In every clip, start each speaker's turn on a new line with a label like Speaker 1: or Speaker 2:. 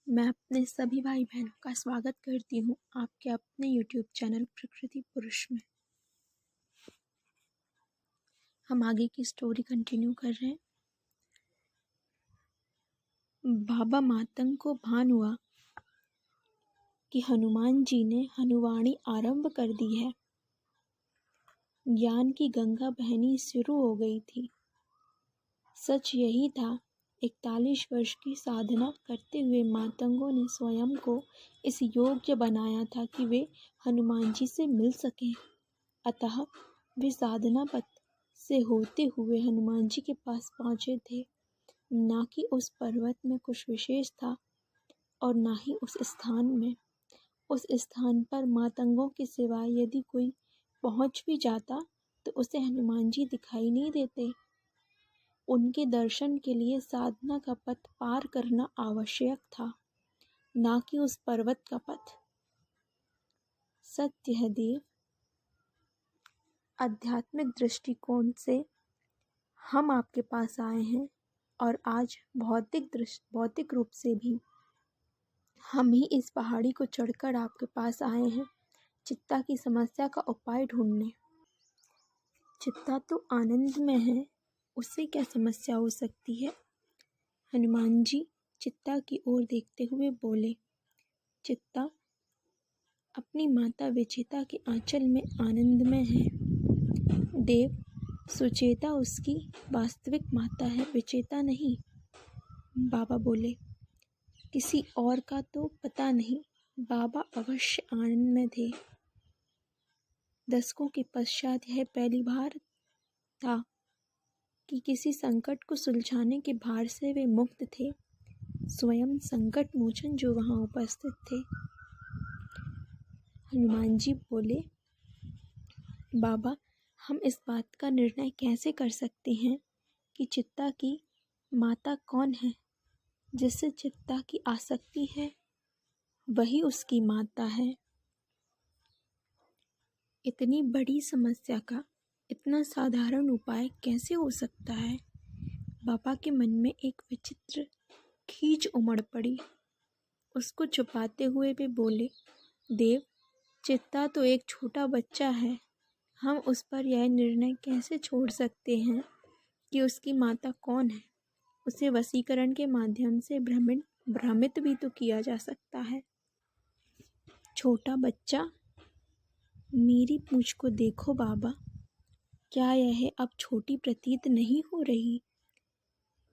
Speaker 1: मैं अपने सभी भाई बहनों का स्वागत करती हूँ आपके अपने YouTube चैनल प्रकृति पुरुष में। हम आगे की स्टोरी कंटिन्यू कर रहे हैं। बाबा मातंग को भान हुआ कि हनुमान जी ने हनुवाणी आरंभ कर दी है। ज्ञान की गंगा बहनी शुरू हो गई थी। सच यही था, 41 वर्ष की साधना करते हुए मातंगों ने स्वयं को इस योग्य बनाया था कि वे हनुमान जी से मिल सकें। अतः वे साधना पथ से होते हुए हनुमान जी के पास पहुँचे थे। ना कि उस पर्वत में कुछ विशेष था और ना ही उस स्थान में। उस स्थान पर मातंगों के सिवाय यदि कोई पहुँच भी जाता तो उसे हनुमान जी दिखाई नहीं देते। उनके दर्शन के लिए साधना का पथ पार करना आवश्यक था, ना कि उस पर्वत का पथ। सत्य है देव, आध्यात्मिक दृष्टिकोण से हम आपके पास आए हैं और आज भौतिक रूप से भी हम ही इस पहाड़ी को चढ़कर आपके पास आए हैं, चित्ता की समस्या का उपाय ढूंढने। चित्ता तो आनंद में है, उससे क्या समस्या हो सकती है? हनुमान जी चित्ता की ओर देखते हुए बोले। चित्ता अपनी माता विचेता के आंचल में आनंद में है। देव, सुचेता उसकी वास्तविक माता है, विचेता नहीं। बाबा बोले। किसी और का तो पता नहीं, बाबा अवश्य आनंद में थे। दशकों के पश्चात यह पहली बार था कि किसी संकट को सुलझाने के भार से वे मुक्त थे। स्वयं संकट मोचन जो वहां उपस्थित थे। हनुमान जी बोले, बाबा, हम इस बात का निर्णय कैसे कर सकते हैं कि चित्ता की माता कौन है? जिससे चित्ता की आसक्ति है वही उसकी माता है। इतनी बड़ी समस्या का इतना साधारण उपाय कैसे हो सकता है? बाबा के मन में एक विचित्र खींच उमड़ पड़ी। उसको छुपाते हुए वे बोले, देव, चित्ता तो एक छोटा बच्चा है। हम उस पर यह निर्णय कैसे छोड़ सकते हैं कि उसकी माता कौन है? उसे वशीकरण के माध्यम से भ्रमित भी तो किया जा सकता है। छोटा बच्चा? मेरी पूंछ को देखो बाबा, क्या यह अब छोटी प्रतीत नहीं हो रही?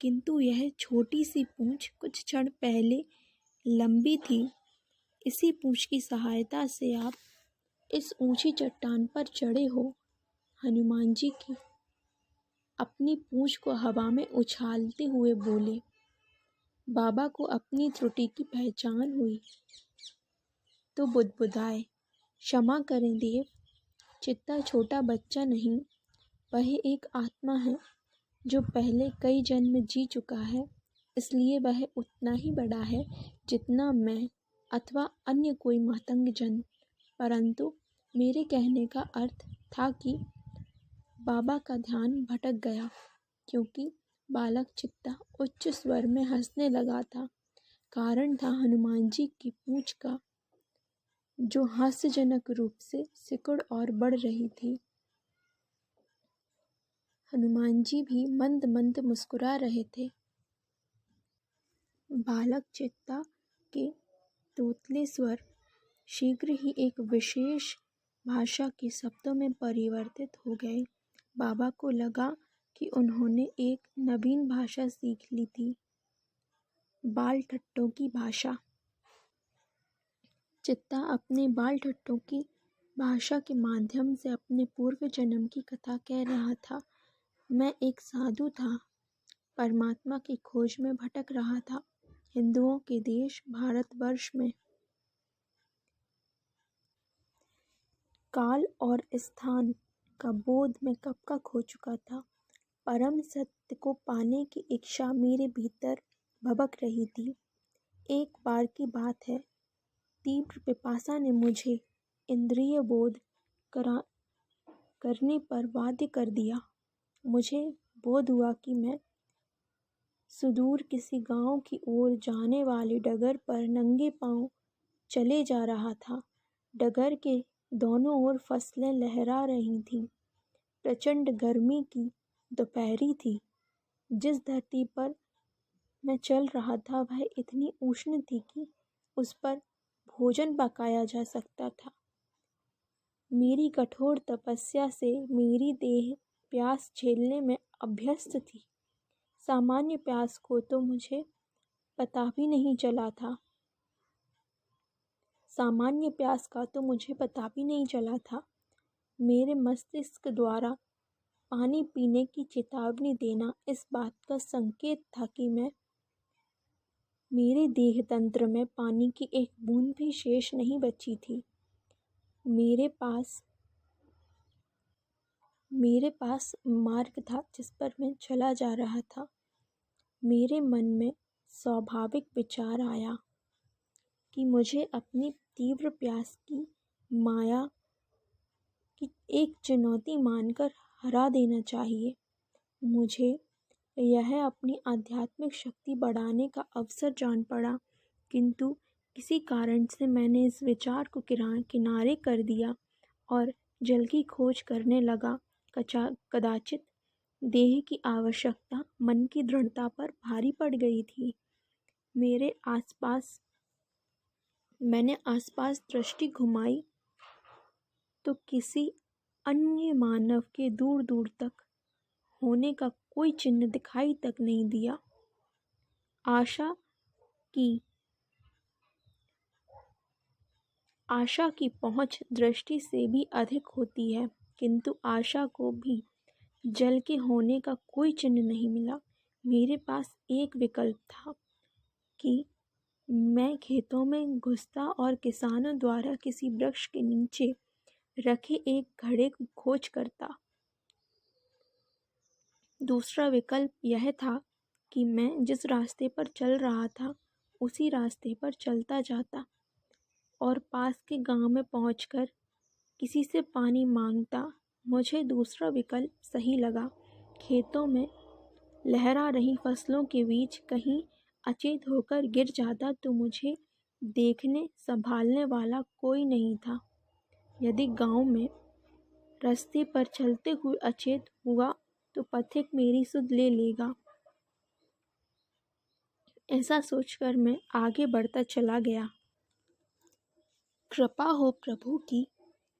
Speaker 1: किंतु यह छोटी सी पूंछ कुछ क्षण पहले लंबी थी। इसी पूंछ की सहायता से आप इस ऊंची चट्टान पर चढ़े हो। हनुमान जी की अपनी पूंछ को हवा में उछालते हुए बोले। बाबा को अपनी त्रुटि की पहचान हुई तो बुदबुदाए, क्षमा करें देव, चित्ता छोटा बच्चा नहीं, वह एक आत्मा है जो पहले कई जन्म जी चुका है। इसलिए वह उतना ही बड़ा है जितना मैं अथवा अन्य कोई मातंग जन। परंतु मेरे कहने का अर्थ था कि बाबा का ध्यान भटक गया, क्योंकि बालक चित्ता उच्च स्वर में हंसने लगा था। कारण था हनुमान जी की पूंछ का, जो हास्यजनक रूप से सिकुड़ और बढ़ रही थी। हनुमान जी भी मंद मंद मुस्कुरा रहे थे। बालक चित्ता के तोतले स्वर शीघ्र ही एक विशेष भाषा के शब्दों में परिवर्तित हो गए। बाबा को लगा कि उन्होंने एक नवीन भाषा सीख ली थी, बाल ठट्टों की भाषा। चित्ता अपने बाल ठट्टों की भाषा के माध्यम से अपने पूर्व जन्म की कथा कह रहा था। मैं एक साधु था, परमात्मा की खोज में भटक रहा था, हिंदुओं के देश भारतवर्ष में। काल और स्थान का बोध में कब का खो चुका था। परम सत्य को पाने की इच्छा मेरे भीतर भबक रही थी। एक बार की बात है, तीव्र पिपासा ने मुझे इंद्रिय बोध करने पर बाध्य कर दिया। मुझे बोध हुआ कि मैं सुदूर किसी गांव की ओर जाने वाली डगर पर नंगे पांव चले जा रहा था। डगर के दोनों ओर फसलें लहरा रही थीं। प्रचंड गर्मी की दोपहरी थी। जिस धरती पर मैं चल रहा था वह इतनी उष्ण थी कि उस पर भोजन पकाया जा सकता था। मेरी कठोर तपस्या से मेरी देह प्यास झेलने में अभ्यस्त थी। सामान्य प्यास को तो मुझे पता भी नहीं चला था। सामान्य प्यास का तो मुझे पता भी नहीं चला था। मेरे मस्तिष्क द्वारा पानी पीने की चेतावनी देना इस बात का संकेत था कि मेरे देह तंत्र में पानी की एक बूंद भी शेष नहीं बची थी। मेरे पास मार्ग था जिस पर मैं चला जा रहा था। मेरे मन में स्वाभाविक विचार आया कि मुझे अपनी तीव्र प्यास की माया की एक चुनौती मानकर हरा देना चाहिए। मुझे यह अपनी आध्यात्मिक शक्ति बढ़ाने का अवसर जान पड़ा, किंतु किसी कारण से मैंने इस विचार को किनारे कर दिया और जल की खोज करने लगा। कदाचित देह की आवश्यकता मन की दृढ़ता पर भारी पड़ गई थी। मैंने आसपास दृष्टि घुमाई तो किसी अन्य मानव के दूर दूर तक होने का कोई चिन्ह दिखाई तक नहीं दिया। आशा की पहुंच दृष्टि से भी अधिक होती है, किंतु आशा को भी जल के होने का कोई चिन्ह नहीं मिला। मेरे पास एक विकल्प था कि मैं खेतों में घुसता और किसानों द्वारा किसी वृक्ष के नीचे रखे एक घड़े की खोज करता। दूसरा विकल्प यह था कि मैं जिस रास्ते पर चल रहा था उसी रास्ते पर चलता जाता और पास के गांव में पहुंचकर किसी से पानी मांगता। मुझे दूसरा विकल्प सही लगा। खेतों में लहरा रही फसलों के बीच कहीं अचेत होकर गिर जाता तो मुझे देखने संभालने वाला कोई नहीं था। यदि गांव में रास्ते पर चलते हुए अचेत हुआ तो पथिक मेरी सुध ले लेगा। ऐसा सोचकर मैं आगे बढ़ता चला गया। कृपा हो प्रभु की,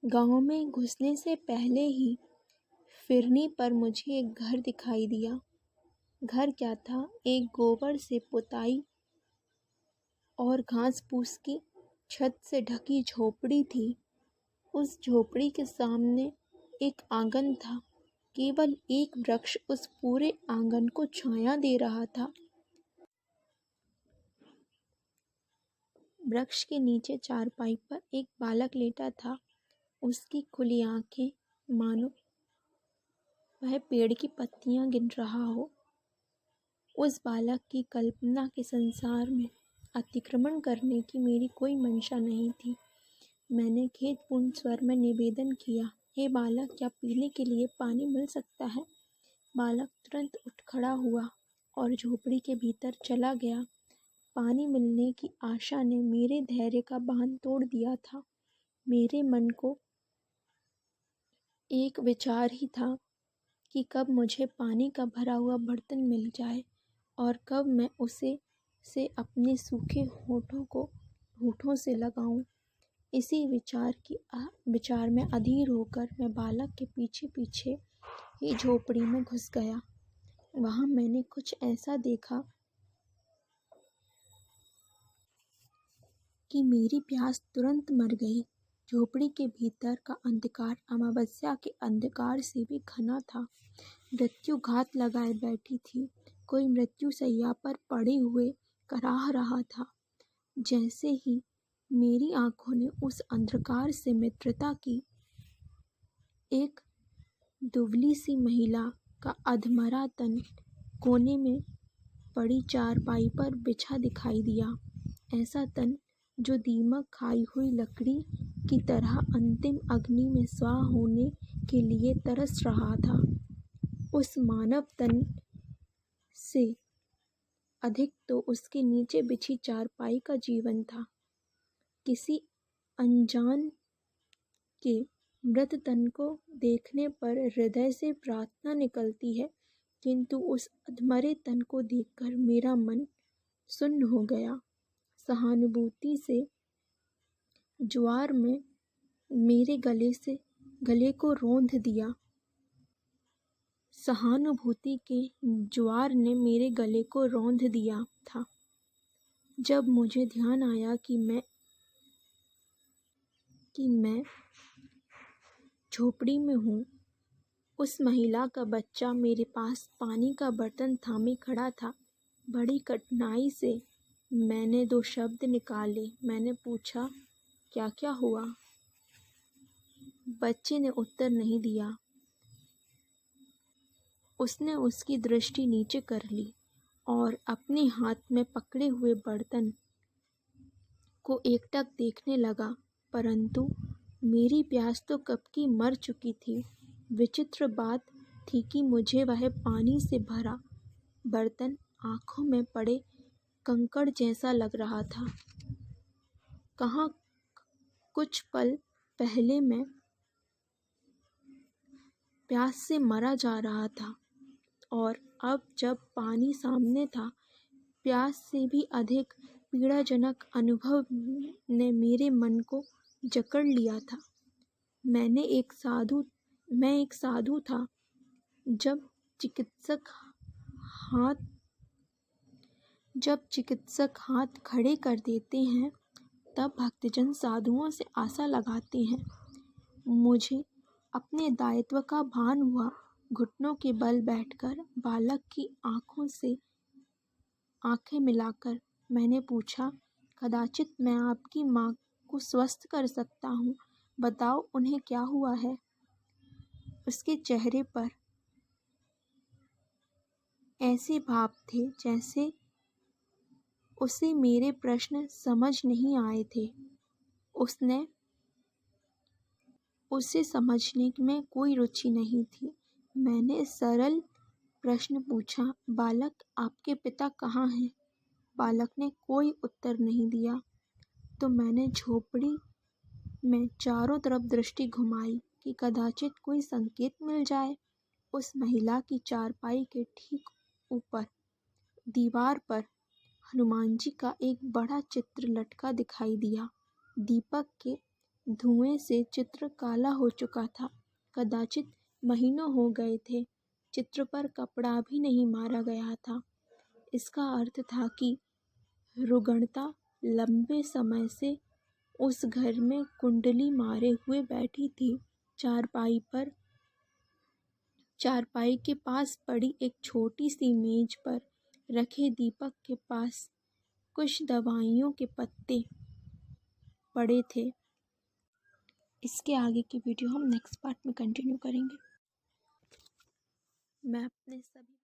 Speaker 1: गांव में घुसने से पहले ही फिरनी पर मुझे एक घर दिखाई दिया। घर क्या था, एक गोबर से पुताई और घास फूस की छत से ढकी झोपड़ी थी। उस झोपड़ी के सामने एक आंगन था। केवल एक वृक्ष उस पूरे आंगन को छाया दे रहा था। वृक्ष के नीचे चारपाई पर एक बालक लेटा था। उसकी खुली आंखें मानो वह पेड़ की पत्तियां गिन रहा हो। उस बालक की कल्पना के संसार में अतिक्रमण करने की मेरी कोई मंशा नहीं थी। मैंने खेदपूर्ण स्वर में निवेदन किया, हे बालक, क्या पीने के लिए पानी मिल सकता है? बालक तुरंत उठ खड़ा हुआ और झोपड़ी के भीतर चला गया। पानी मिलने की आशा ने मेरे धैर्य का बांध तोड़ दिया था। मेरे मन को एक विचार ही था कि कब मुझे पानी का भरा हुआ बर्तन मिल जाए और कब मैं उसे अपने सूखे होठों से लगाऊं। इसी विचार में अधीर होकर मैं बालक के पीछे पीछे ही झोपड़ी में घुस गया। वहां मैंने कुछ ऐसा देखा कि मेरी प्यास तुरंत मर गई। झोपड़ी के भीतर का अंधकार अमावस्या के अंधकार से भी घना था। मृत्यु घात लगाए बैठी थी। कोई मृत्यु शैया पर पड़े हुए कराह रहा था। जैसे ही मेरी आंखों ने उस अंधकार से मित्रता की, एक दुबली सी महिला का अधमरा तन कोने में पड़ी चारपाई पर बिछा दिखाई दिया। ऐसा तन जो दीमक खाई हुई लकड़ी की तरह अंतिम अग्नि में स्वाह होने के लिए तरस रहा था। उस मानव तन से अधिक तो उसके नीचे बिछी चारपाई का जीवन था। किसी अनजान के मृत तन को देखने पर हृदय से प्रार्थना निकलती है, किंतु उस अधमरे तन को देखकर मेरा मन सुन्न हो गया। सहानुभूति से ज्वार में मेरे गले को रौंद दिया। सहानुभूति के ज्वार ने मेरे गले को रौंद दिया था। जब मुझे ध्यान आया कि मैं झोपड़ी में हूँ, उस महिला का बच्चा मेरे पास पानी का बर्तन थामे खड़ा था। बड़ी कठिनाई से मैंने 2 शब्द निकाले। मैंने पूछा, क्या क्या हुआ? बच्चे ने उत्तर नहीं दिया। उसने उसकी दृष्टि नीचे कर ली और अपने हाथ में पकड़े हुए बर्तन को एकटक देखने लगा, परंतु मेरी प्यास तो कब की मर चुकी थी। विचित्र बात थी कि मुझे वह पानी से भरा बर्तन आंखों में पड़े कंकड़ जैसा लग रहा था। कहाँ कुछ पल पहले मैं प्यास से मरा जा रहा था, और अब जब पानी सामने था, प्यास से भी अधिक पीड़ाजनक अनुभव ने मेरे मन को जकड़ लिया था। मैं एक साधु था। जब चिकित्सक हाथ खड़े कर देते हैं, तब भक्तजन साधुओं से आशा लगाते हैं। मुझे अपने दायित्व का भान हुआ। घुटनों के बल बैठकर बालक की आंखों से आंखें मिलाकर मैंने पूछा, कदाचित मैं आपकी माँ को स्वस्थ कर सकता हूँ। बताओ, उन्हें क्या हुआ है? उसके चेहरे पर ऐसे भाव थे जैसे उसे मेरे प्रश्न समझ नहीं आए थे। उसे समझने में कोई रुचि नहीं थी। मैंने सरल प्रश्न पूछा, बालक, आपके पिता कहाँ हैं? बालक ने कोई उत्तर नहीं दिया। तो मैंने झोपड़ी में चारों तरफ दृष्टि घुमाई कि कदाचित कोई संकेत मिल जाए। उस महिला की चारपाई के ठीक ऊपर दीवार पर हनुमान जी का एक बड़ा चित्र लटका दिखाई दिया। दीपक के धुएं से चित्र काला हो चुका था। कदाचित महीनों हो गए थे। चित्र पर कपड़ा भी नहीं मारा गया था। इसका अर्थ था कि रुग्णता लंबे समय से उस घर में कुंडली मारे हुए बैठी थी। चारपाई के पास पड़ी एक छोटी सी मेज पर रखे दीपक के पास कुछ दवाइयों के पत्ते पड़े थे। इसके आगे की वीडियो हम नेक्स्ट पार्ट में कंटिन्यू करेंगे। मैं अपने सभी